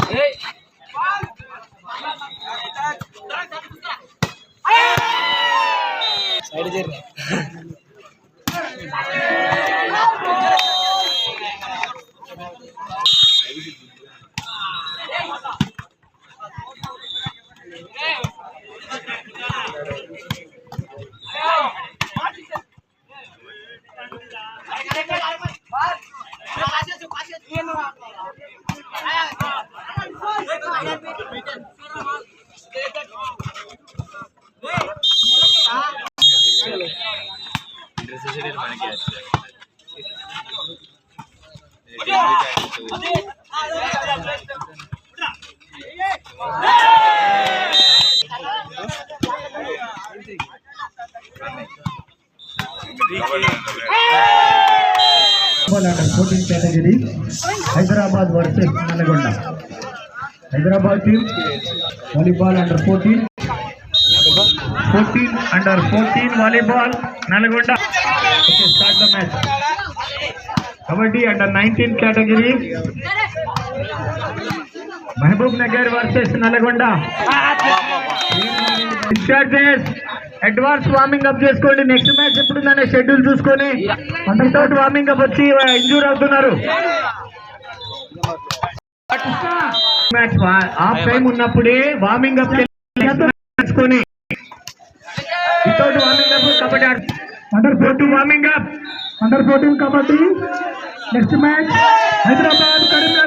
अरे साइड दे रहे under 14 category, Hyderabad versus Nalgonda. Hyderabad team, volleyball under 14. 14 under 14 volleyball, Nalgonda. Okay, start the match. Kabaddi under 19 category, Mahbub Nagar versus Nalgonda. Discharges. Advance warming up చేసుకోండి. Next match ఎప్పుడుందనే schedule చూసుకొని without warming up వచ్చి injure అవుతున్నారు. Match half time ఉన్నప్పుడే warming up చేసుకొని without warming up kabaddi under 14 warming up, under 14 kabaddi. Next match Hyderabad Karimnagar.